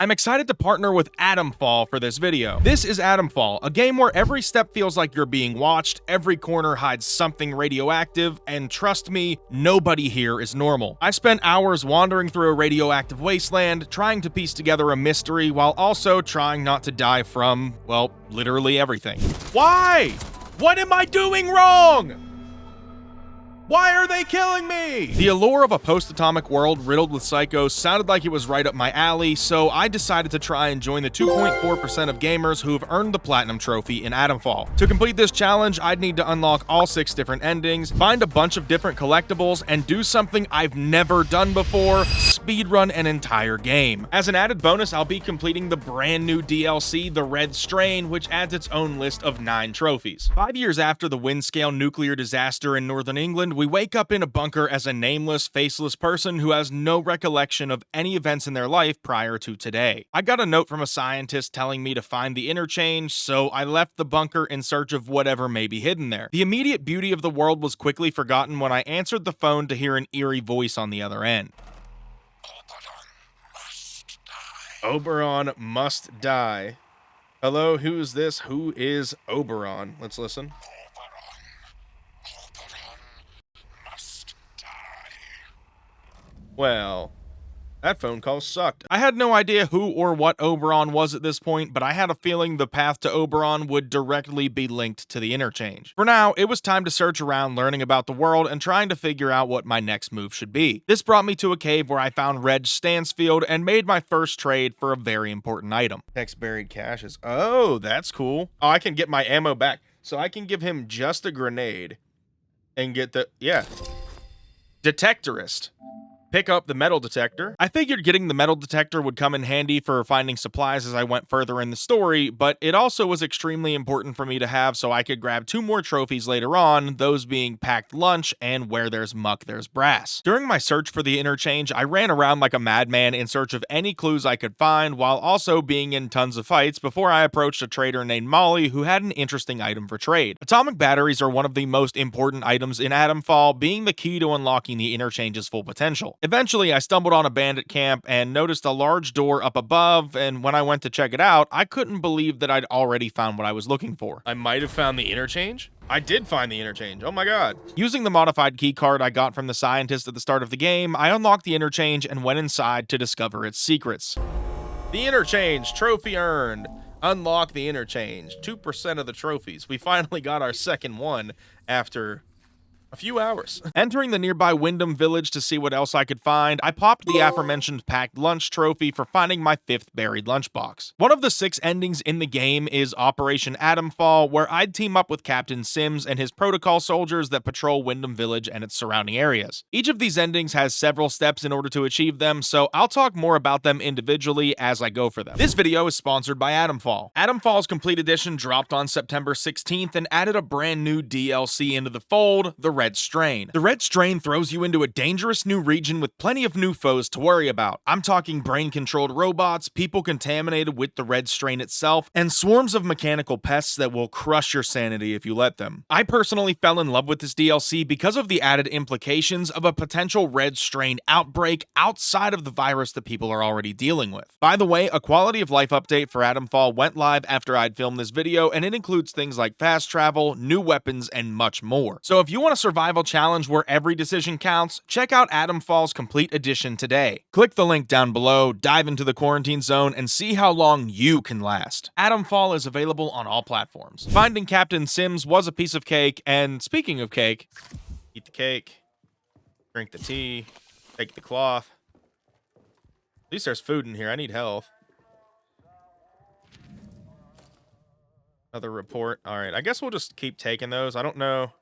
I'm excited to partner with Atomfall for this video. This is Atomfall, a game where every step feels like you're being watched, every corner hides something radioactive, and trust me, nobody here is normal. I spent hours wandering through a radioactive wasteland, trying to piece together a mystery while also trying not to die from, well, literally everything. Why? What am I doing wrong? Why are they killing me? The allure of a post-atomic world riddled with psychos sounded like it was right up my alley, so I decided to try and join the 2.4% of gamers who have earned the Platinum Trophy in Atomfall. To complete this challenge, I'd need to unlock all 6 different endings, find a bunch of different collectibles, and do something I've never done before: speedrun an entire game. As an added bonus, I'll be completing the brand new DLC, The Red Strain, which adds its own list of 9 trophies. 5 years after the Windscale nuclear disaster in northern England, we wake up in a bunker as a nameless, faceless person who has no recollection of any events in their life prior to today. I got a note from a scientist telling me to find the interchange, so I left the bunker in search of whatever may be hidden there. The immediate beauty of the world was quickly forgotten when I answered the phone to hear an eerie voice on the other end. Oberon must die. Hello, who is this? Who is Oberon? Let's listen. Well, that phone call sucked. I had no idea who or what Oberon was at this point, but I had a feeling the path to Oberon would directly be linked to the interchange. For now, it was time to search around learning about the world and trying to figure out what my next move should be. This brought me to a cave where I found Reg Stansfield and made my first trade for a very important item. Text buried caches. Oh, that's cool. Oh, I can get my ammo back. So I can give him just a grenade and get the, yeah. Detectorist. Pick up the metal detector. I figured getting the metal detector would come in handy for finding supplies as I went further in the story, but it also was extremely important for me to have so I could grab 2 more trophies later on, those being Packed Lunch and Where There's Muck, There's Brass. During my search for the interchange, I ran around like a madman in search of any clues I could find while also being in tons of fights before I approached a trader named Molly who had an interesting item for trade. Atomic batteries are one of the most important items in Atomfall, being the key to unlocking the interchange's full potential. Eventually, I stumbled on a bandit camp and noticed a large door up above, and when I went to check it out, I couldn't believe that I'd already found what I was looking for. I might have found the interchange? I did find the interchange, oh my god. Using the modified keycard I got from the scientist at the start of the game, I unlocked the interchange and went inside to discover its secrets. The interchange, trophy earned. Unlock the interchange, 2% of the trophies. We finally got our second one after a few hours. Entering the nearby Wyndham Village to see what else I could find, I popped the aforementioned Packed Lunch trophy for finding my 5th buried lunchbox. One of the 6 endings in the game is Operation Atomfall, where I'd team up with Captain Sims and his protocol soldiers that patrol Wyndham Village and its surrounding areas. Each of these endings has several steps in order to achieve them, so I'll talk more about them individually as I go for them. This video is sponsored by Atomfall. Atomfall's Complete Edition dropped on September 16th and added a brand new DLC into the fold, the Red Strain. The Red Strain throws you into a dangerous new region with plenty of new foes to worry about. I'm talking brain-controlled robots, people contaminated with the Red Strain itself, and swarms of mechanical pests that will crush your sanity if you let them. I personally fell in love with this DLC because of the added implications of a potential Red Strain outbreak outside of the virus that people are already dealing with. By the way, a quality of life update for Atomfall went live after I'd filmed this video, and it includes things like fast travel, new weapons, and much more. So if you want to survival challenge where every decision counts, check out Atomfall's Complete Edition today. Click the link down below, dive into the quarantine zone, and see how long you can last. Atomfall is available on all platforms. Finding Captain Sims was a piece of cake, and speaking of cake, eat the cake, drink the tea, take the cloth. At least there's food in here. I need health. Another report. All right, I guess we'll just keep taking those. I don't know.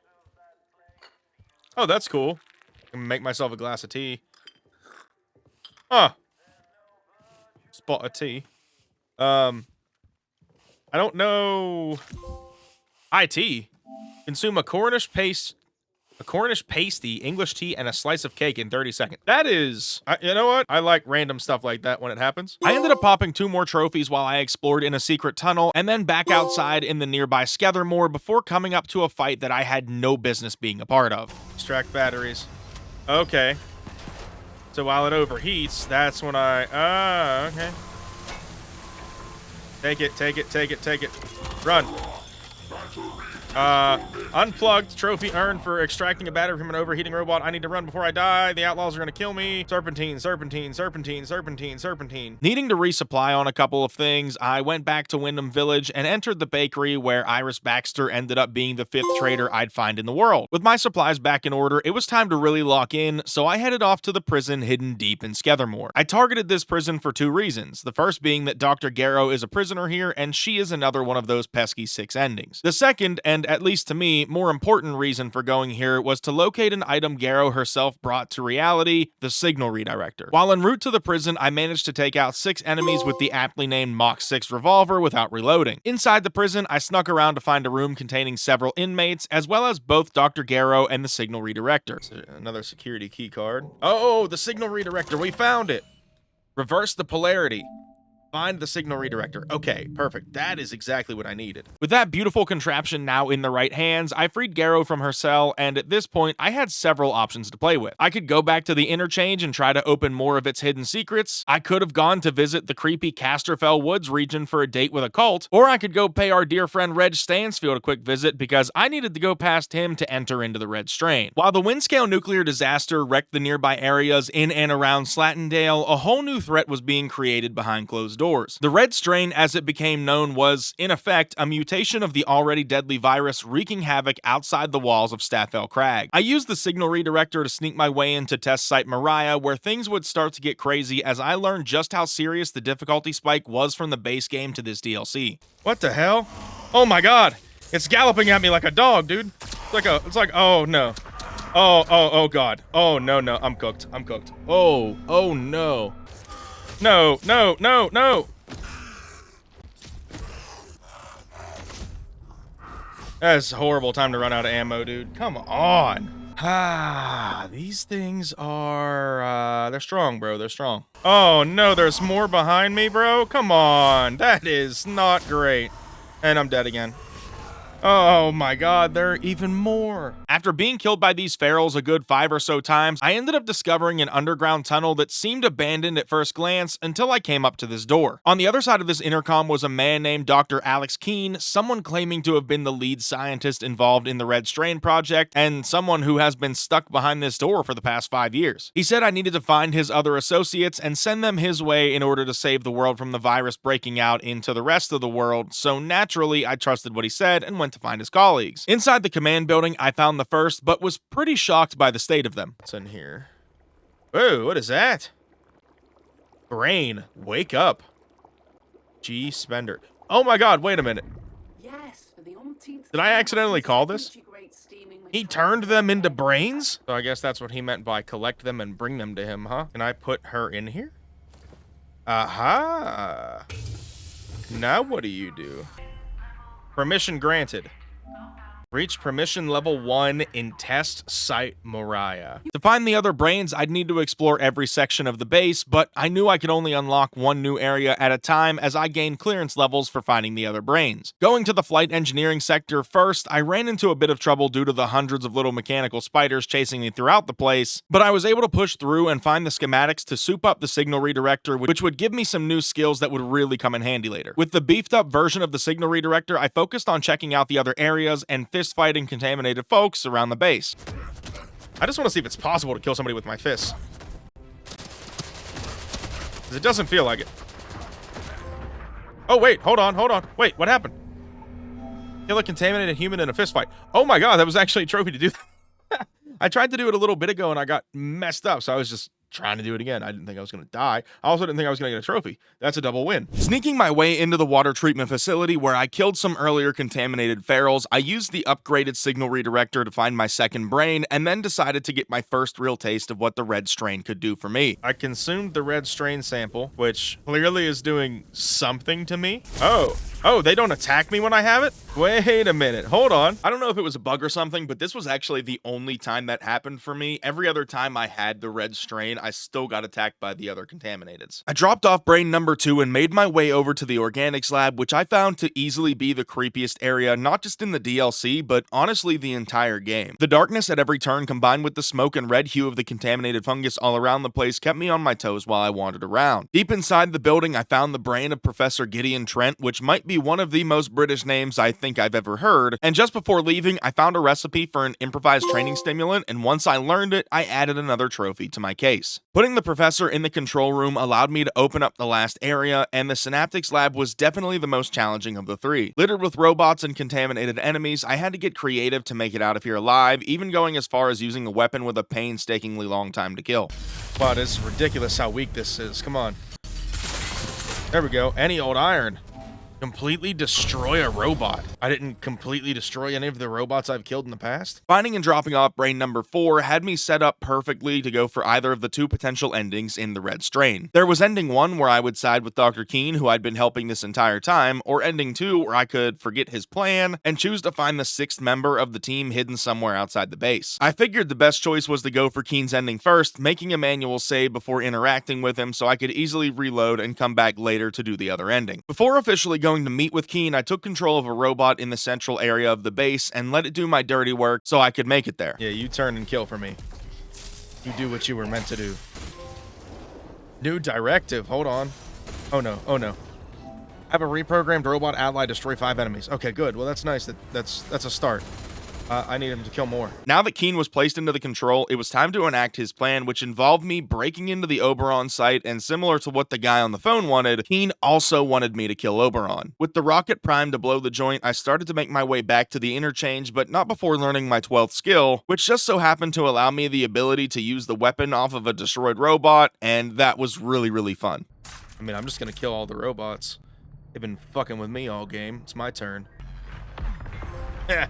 Oh, that's cool. I can make myself a glass of tea. Huh. Spot of tea. I don't know. IT. Consume a Cornish pasty, English tea, and a slice of cake in 30 seconds. That is, you know what? I like random stuff like that when it happens. I ended up popping 2 more trophies while I explored in a secret tunnel, and then back outside in the nearby Skethermore before coming up to a fight that I had no business being a part of. Extract batteries. Okay. So while it overheats, that's when okay. Take it, take it, take it, take it. Run. Unplugged. Trophy earned for extracting a battery from an overheating robot. I need to run before I die. The outlaws are gonna kill me. Serpentine, serpentine, serpentine, serpentine, serpentine. Needing to resupply on a couple of things, I went back to Wyndham Village and entered the bakery where Iris Baxter ended up being the 5th trader I'd find in the world. With my supplies back in order, it was time to really lock in, so I headed off to the prison hidden deep in Skethermore. I targeted this prison for 2 reasons. The first being that Dr. Garrow is a prisoner here, and she is another one of those pesky 6 endings. The second, and at least to me, more important reason for going here was to locate an item Garrow herself brought to reality, the signal redirector. While en route to the prison, I managed to take out 6 enemies with the aptly named Mach 6 revolver without reloading. Inside the prison, I snuck around to find a room containing several inmates, as well as both Dr. Garrow and the signal redirector. Another security key card. Oh, the signal redirector, we found it! Reverse the polarity. Find the signal redirector. Okay, perfect. That is exactly what I needed. With that beautiful contraption now in the right hands, I freed Garrow from her cell, and at this point, I had several options to play with. I could go back to the interchange and try to open more of its hidden secrets. I could have gone to visit the creepy Casterfell Woods region for a date with a cult, or I could go pay our dear friend Reg Stansfield a quick visit because I needed to go past him to enter into the Red Strain. While the Windscale nuclear disaster wrecked the nearby areas in and around Slattendale, a whole new threat was being created behind closed doors. The Red Strain, as it became known, was, in effect, a mutation of the already deadly virus wreaking havoc outside the walls of Staffel Crag. I used the signal redirector to sneak my way into test site Mariah, where things would start to get crazy as I learned just how serious the difficulty spike was from the base game to this DLC. What the hell? Oh my god! It's galloping at me like a dog, dude! It's like, oh no. Oh god. Oh no, I'm cooked. I'm cooked. Oh no. No. That's a horrible time to run out of ammo, dude. Come on. These things are, they're strong, bro. They're strong. Oh, no, there's more behind me, bro. Come on. That is not great. And I'm dead again. Oh my god, there are even more. After being killed by these ferals a good 5 or so times, I ended up discovering an underground tunnel that seemed abandoned at first glance until I came up to this door. On the other side of this intercom was a man named Dr. Alex Keene, someone claiming to have been the lead scientist involved in the Red Strain project, and someone who has been stuck behind this door for the past 5 years. He said I needed to find his other associates and send them his way in order to save the world from the virus breaking out into the rest of the world, so naturally I trusted what he said and went to find his colleagues. Inside the command building, I found the first, but was pretty shocked by the state of them. What's in here? Whoa, what is that? Brain, wake up. G. Spender. Oh my god, wait a minute. Yes, for the umpteenth. Did I accidentally call this? He turned them into brains? So I guess that's what he meant by collect them and bring them to him, huh? Can I put her in here? Aha. Now what do you do? Permission granted. Reach permission level 1 in test site Mariah. To find the other brains, I'd need to explore every section of the base, but I knew I could only unlock one new area at a time as I gained clearance levels for finding the other brains. Going to the flight engineering sector first, I ran into a bit of trouble due to the hundreds of little mechanical spiders chasing me throughout the place, but I was able to push through and find the schematics to soup up the signal redirector, which would give me some new skills that would really come in handy later. With the beefed up version of the signal redirector, I focused on checking out the other areas and fist-fighting contaminated folks around the base. I just want to see if it's possible to kill somebody with my fists. Because it doesn't feel like it. Oh, wait, hold on. Wait, what happened? Kill a contaminated human in a fist fight. Oh my god, that was actually a trophy to do that. I tried to do it a little bit ago and I got messed up, so I was just trying to do it again. I didn't think I was going to die. I also didn't think I was going to get a trophy. That's a double win. Sneaking my way into the water treatment facility where I killed some earlier contaminated ferals, I used the upgraded signal redirector to find my second brain, and then decided to get my first real taste of what the Red Strain could do for me. I consumed the Red Strain sample, which clearly is doing something to me. Oh, they don't attack me when I have it? Wait a minute. Hold on. I don't know if it was a bug or something, but this was actually the only time that happened for me. Every other time I had the red strain, I still got attacked by the other contaminateds. I dropped off brain number 2 and made my way over to the organics lab, which I found to easily be the creepiest area, not just in the DLC, but honestly the entire game. The darkness at every turn combined with the smoke and red hue of the contaminated fungus all around the place kept me on my toes while I wandered around. Deep inside the building, I found the brain of Professor Gideon Trent, which might be one of the most British names I think I've ever heard, and just before leaving, I found a recipe for an improvised training stimulant, and once I learned it, I added another trophy to my case. Putting the professor in the control room allowed me to open up the last area, and the Synaptics lab was definitely the most challenging of the 3. Littered with robots and contaminated enemies, I had to get creative to make it out of here alive, even going as far as using a weapon with a painstakingly long time to kill. Wow, this is ridiculous how weak this is. Come on. There we go. Any old iron. Completely destroy a robot. I didn't completely destroy any of the robots I've killed in the past. Finding and dropping off brain number 4 had me set up perfectly to go for either of the 2 potential endings in the red strain. There was ending 1 where I would side with Dr. Keene, who I'd been helping this entire time, or ending 2 where I could forget his plan and choose to find the 6th member of the team hidden somewhere outside the base. I figured the best choice was to go for Keene's ending first, making a manual save before interacting with him so I could easily reload and come back later to do the other ending. Before officially going to meet with Keene, I took control of a robot in the central area of the base and let it do my dirty work so I could make it there. Yeah, you turn and kill for me. You do what you were meant to do. New directive. Hold on. Oh no. Oh no. Have a reprogrammed robot ally destroy 5 enemies. Okay, good. Well, that's nice. That's a start. I need him to kill more. Now that Keene was placed into the control, it was time to enact his plan, which involved me breaking into the Oberon site, and similar to what the guy on the phone wanted, Keene also wanted me to kill Oberon. With the rocket primed to blow the joint, I started to make my way back to the interchange, but not before learning my 12th skill, which just so happened to allow me the ability to use the weapon off of a destroyed robot, and that was really, really fun. I mean, I'm just gonna kill all the robots. They've been fucking with me all game. It's my turn. Yeah.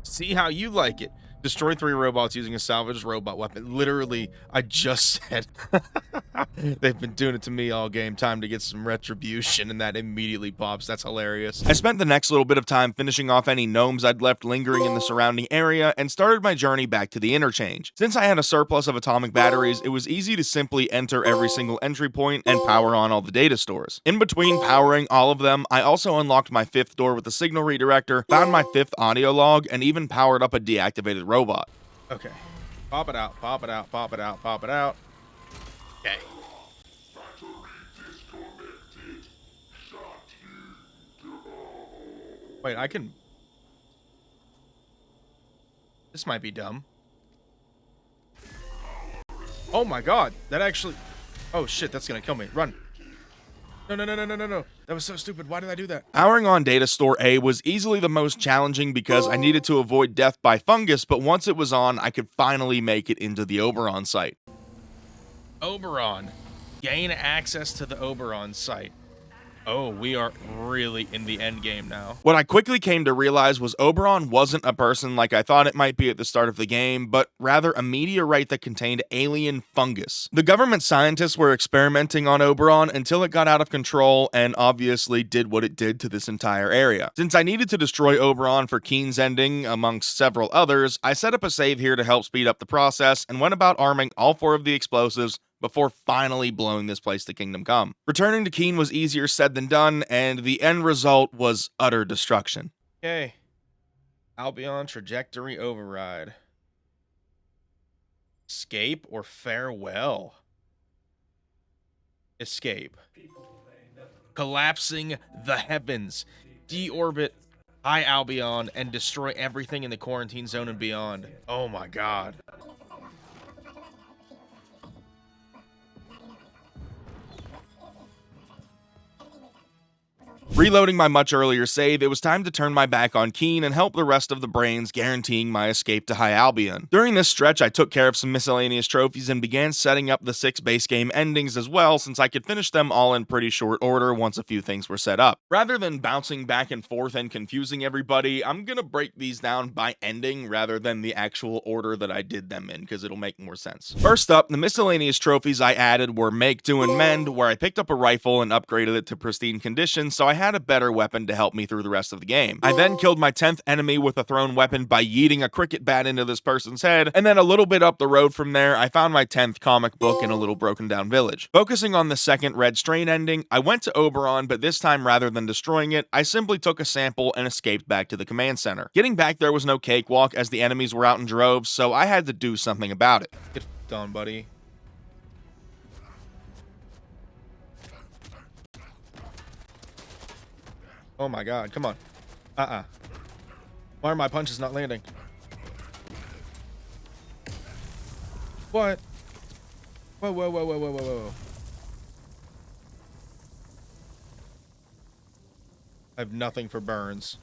See how you like it. Destroy 3 robots using a salvaged robot weapon. Literally, I just said they've been doing it to me all game. Time to get some retribution, and that immediately pops. That's hilarious. I spent the next little bit of time finishing off any gnomes I'd left lingering in the surrounding area and started my journey back to the interchange. Since I had a surplus of atomic batteries, it was easy to simply enter every single entry point and power on all the data stores. In between powering all of them, I also unlocked my 5th door with the signal redirector, found my 5th audio log, and even powered up a deactivated robot. Okay. Pop it out, pop it out, pop it out, pop it out. Okay. Wait, I can... This might be dumb. Oh my god, that actually... Oh shit, that's gonna kill me. Run. No. That was so stupid. Why did I do that? Powering on Data Store A was easily the most challenging because I needed to avoid death by fungus, but once it was on, I could finally make it into the Oberon site. Oberon. Gain access to the Oberon site. Oh, we are really in the end game now. What I quickly came to realize was Oberon wasn't a person like I thought it might be at the start of the game, but rather a meteorite that contained alien fungus. The government scientists were experimenting on Oberon until it got out of control and obviously did what it did to this entire area. Since I needed to destroy Oberon for Keene's ending, amongst several others, I set up a save here to help speed up the process and went about arming all 4 of the explosives before finally blowing this place to Kingdom Come. Returning to Keene was easier said than done, and the end result was utter destruction. Okay. Albion Trajectory Override. Escape or farewell? Escape. Collapsing the heavens. Deorbit High Albion and destroy everything in the quarantine zone and beyond. Oh my god. Reloading my much earlier save, it was time to turn my back on Keene and help the rest of the brains, guaranteeing my escape to High Albion. During this stretch, I took care of some miscellaneous trophies and began setting up the 6 base game endings as well, since I could finish them all in pretty short order once a few things were set up. Rather than bouncing back and forth and confusing everybody, I'm gonna break these down by ending rather than the actual order that I did them in, because it'll make more sense. First up, the miscellaneous trophies I added were Make, Do, and Mend, where I picked up a rifle and upgraded it to pristine condition, so I had had a better weapon to help me through the rest of the game. I then killed my 10th enemy with a thrown weapon by yeeting a cricket bat into this person's head, and then a little bit up the road from there, I found my 10th comic book in a little broken down village. Focusing on the second Red Strain ending, I went to Oberon, but this time rather than destroying it, I simply took a sample and escaped back to the command center. Getting back there was no cakewalk as the enemies were out in droves, so I had to do something about it. Get f***ed on, buddy. Oh my god, come on. Why are my punches not landing? What? Whoa, whoa, whoa, whoa, whoa, whoa, whoa. I have nothing for burns.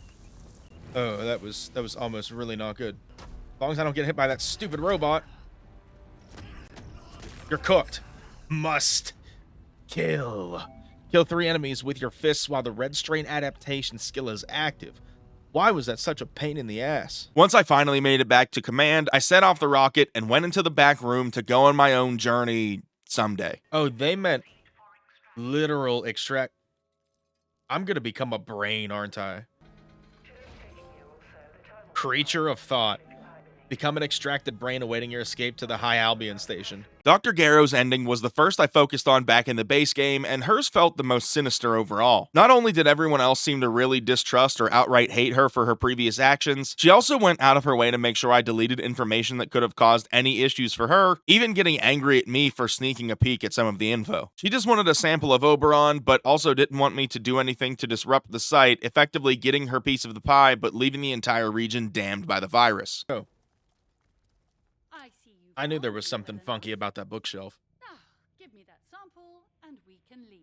Oh, that was almost really not good. As long as I don't get hit by that stupid robot. You're cooked. Must kill. Kill 3 enemies with your fists while the Red Strain adaptation skill is active. Why was that such a pain in the ass? Once I finally made it back to command, I set off the rocket and went into the back room to go on my own journey someday. Oh, they meant literal extract. I'm gonna become a brain, aren't I? Creature of thought. Become an extracted brain awaiting your escape to the High Albion station. Dr. Garrow's ending was the first I focused on back in the base game, and hers felt the most sinister overall. Not only did everyone else seem to really distrust or outright hate her for her previous actions, she also went out of her way to make sure I deleted information that could have caused any issues for her, even getting angry at me for sneaking a peek at some of the info. She just wanted a sample of Oberon, but also didn't want me to do anything to disrupt the site, effectively getting her piece of the pie, but leaving the entire region damned by the virus. Oh. I knew there was something funky about that bookshelf. Now, give me that sample and we can leave.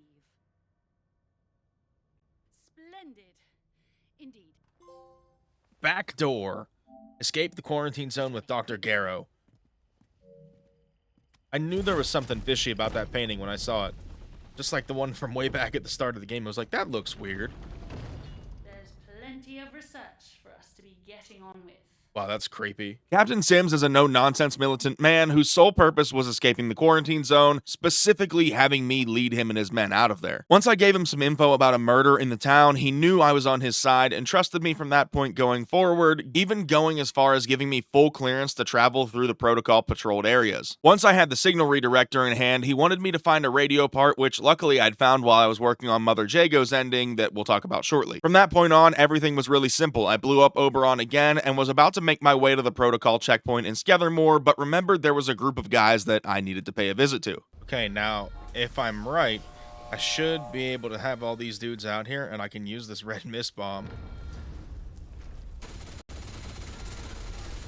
Splendid. Indeed. Back door. Escape the quarantine zone with Dr. Garrow. I knew there was something fishy about that painting when I saw it. Just like the one from way back at the start of the game. I was like, that looks weird. There's plenty of research for us to be getting on with. Wow, that's creepy. Captain Sims is a no-nonsense militant man whose sole purpose was escaping the quarantine zone, specifically having me lead him and his men out of there. Once I gave him some info about a murder in the town, he knew I was on his side and trusted me from that point going forward, even going as far as giving me full clearance to travel through the protocol-patrolled areas. Once I had the signal redirector in hand, he wanted me to find a radio part, which luckily I'd found while I was working on Mother Jago's ending that we'll talk about shortly. From that point on, everything was really simple. I blew up Oberon again and was about to make my way to the protocol checkpoint in Skethermore, but remembered there was a group of guys that I needed to pay a visit to. Okay, now, if I'm right, I should be able to have all these dudes out here, and I can use this red mist bomb.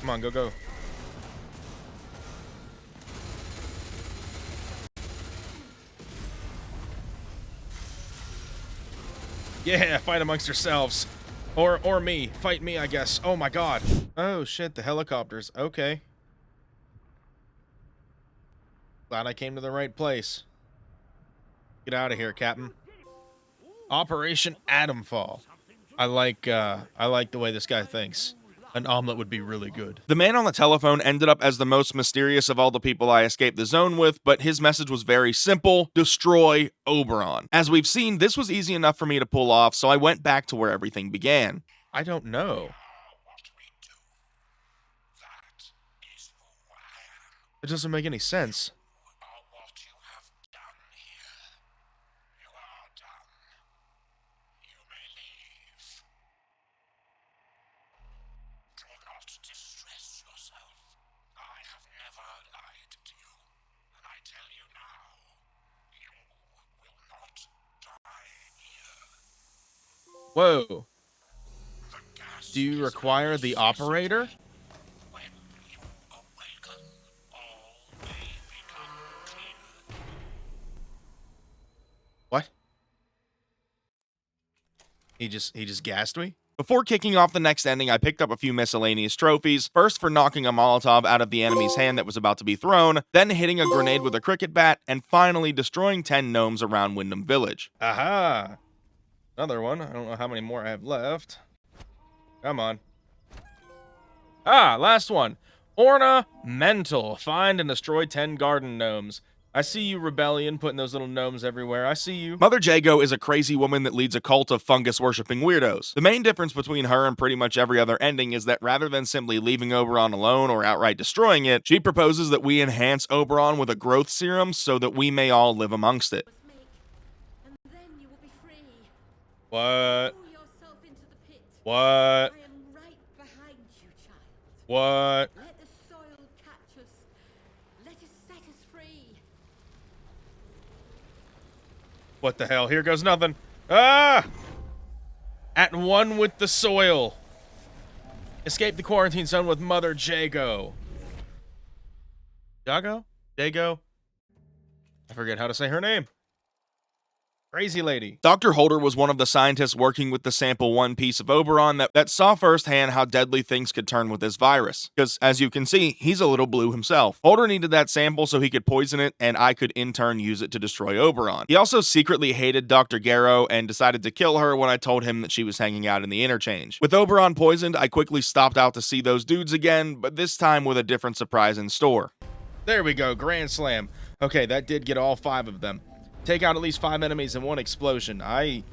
Come on, go, go. Yeah, fight amongst yourselves. Or me. Fight me, I guess. Oh my god. Oh shit, the helicopters. Okay. Glad I came to the right place. Get out of here, Captain. Operation Atomfall. I like the way this guy thinks. An omelet would be really good. The man on the telephone ended up as the most mysterious of all the people I escaped the zone with, but his message was very simple: destroy Oberon. As we've seen, this was easy enough for me to pull off, so I went back to where everything began. I don't know. It doesn't make any sense. Whoa. Do you require the operator? What? He just gassed me? Before kicking off the next ending, I picked up a few miscellaneous trophies, first for knocking a Molotov out of the enemy's hand that was about to be thrown, then hitting a grenade with a cricket bat, and finally destroying 10 gnomes around Windham Village. Aha! Another one. I don't know how many more I have left. Come on. Ah, last one. Ornamental. Find and destroy 10 garden gnomes. I see you, Rebellion, putting those little gnomes everywhere. I see you. Mother Jago is a crazy woman that leads a cult of fungus-worshipping weirdos. The main difference between her and pretty much every other ending is that rather than simply leaving Oberon alone or outright destroying it, she proposes that we enhance Oberon with a growth serum so that we may all live amongst it. And then you will be free. What? Throw yourself into the pit. What? I am right behind you, child. What? Let the soil catch us. Let it set us free. What the hell? Here goes nothing. Ah! At one with the soil. Escape the quarantine zone with Mother Jago. Jago? Jago? I forget how to say her name. Crazy lady. Dr. Holder was one of the scientists working with the sample 1 piece of Oberon that saw firsthand how deadly things could turn with this virus. Because, as you can see, he's a little blue himself. Holder needed that sample so he could poison it, and I could in turn use it to destroy Oberon. He also secretly hated Dr. Garrow and decided to kill her when I told him that she was hanging out in the interchange. With Oberon poisoned, I quickly stopped out to see those dudes again, but this time with a different surprise in store. There we go, Grand Slam. Okay, that did get all 5 of them. Take out at least 5 enemies in one explosion. I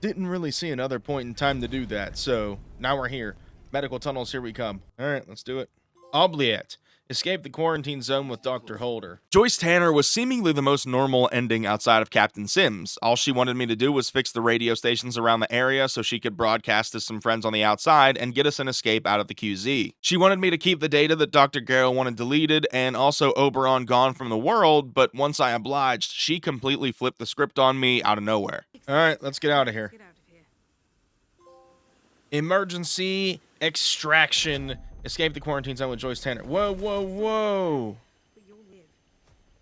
didn't really see another point in time to do that, so now we're here. Medical tunnels, here we come. All right, let's do it. Oubliette. Escape the quarantine zone with Dr. Holder. Joyce Tanner was seemingly the most normal ending outside of Captain Sims. All she wanted me to do was fix the radio stations around the area so she could broadcast to some friends on the outside and get us an escape out of the QZ. She wanted me to keep the data that Dr. Garrow wanted deleted and also Oberon gone from the world, but once I obliged, she completely flipped the script on me out of nowhere. All right, let's get out of here. Emergency extraction. Escape the quarantine zone with Joyce Tanner. Whoa, whoa, whoa. But you'll live.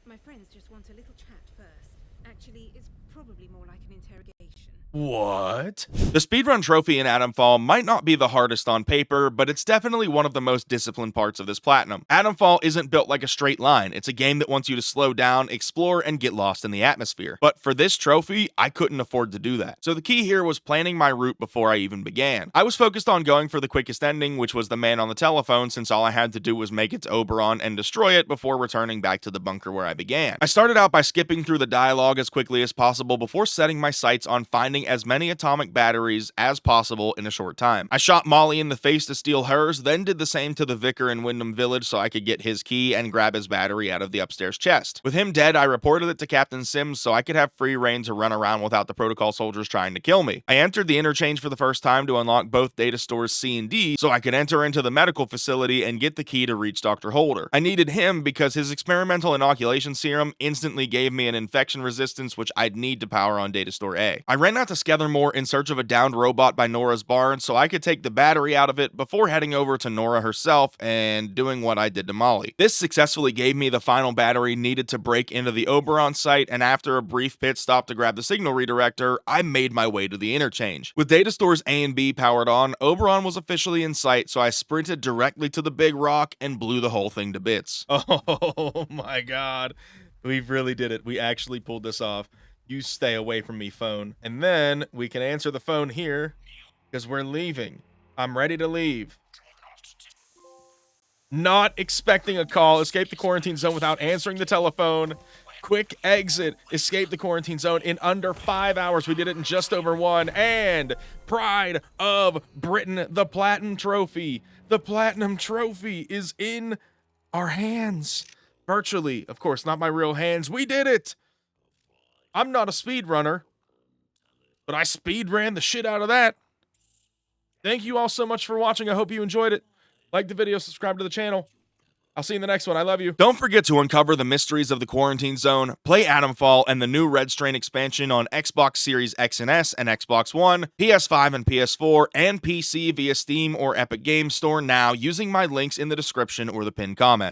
My friends just want a little chat first. Actually, it's probably more like an interrogation. What? The speedrun trophy in Atomfall might not be the hardest on paper, but it's definitely one of the most disciplined parts of this platinum. Atomfall isn't built like a straight line. It's a game that wants you to slow down, explore, and get lost in the atmosphere. But for this trophy, I couldn't afford to do that. So the key here was planning my route before I even began. I was focused on going for the quickest ending, which was the man on the telephone, since all I had to do was make it to Oberon and destroy it before returning back to the bunker where I began. I started out by skipping through the dialogue as quickly as possible before setting my sights on finding as many atomic batteries as possible in a short time. I shot Molly in the face to steal hers, then did the same to the vicar in Wyndham Village so I could get his key and grab his battery out of the upstairs chest. With him dead, I reported it to Captain Sims so I could have free reign to run around without the protocol soldiers trying to kill me. I entered the interchange for the first time to unlock both data stores C and D so I could enter into the medical facility and get the key to reach Dr. Holder. I needed him because his experimental inoculation serum instantly gave me an infection resistance which I'd need to power on data store A. I ran out to Skethermore in search of a downed robot by Nora's barn so I could take the battery out of it before heading over to Nora herself and doing what I did to Molly. This successfully gave me the final battery needed to break into the Oberon site, and after a brief pit stop to grab the signal redirector, I made my way to the interchange. With data stores A and B powered on, Oberon was officially in sight, so I sprinted directly to the big rock and blew the whole thing to bits. Oh my god. We really did it. We actually pulled this off. You stay away from me, phone. And then we can answer the phone here because we're leaving. I'm ready to leave. Not expecting a call. Escape the quarantine zone without answering the telephone. Quick exit. Escape the quarantine zone in under 5 hours. We did it in just over 1. And Pride of Britain, the Platinum Trophy. The Platinum Trophy is in our hands. Virtually. Of course, not my real hands. We did it. I'm not a speedrunner, but I speedran the shit out of that. Thank you all so much for watching. I hope you enjoyed it. Like the video, subscribe to the channel. I'll see you in the next one. I love you. Don't forget to uncover the mysteries of the quarantine zone, play Atomfall and the new Red Strain expansion on Xbox Series X and S and Xbox One, PS5 and PS4, and PC via Steam or Epic Games Store now using my links in the description or the pinned comment.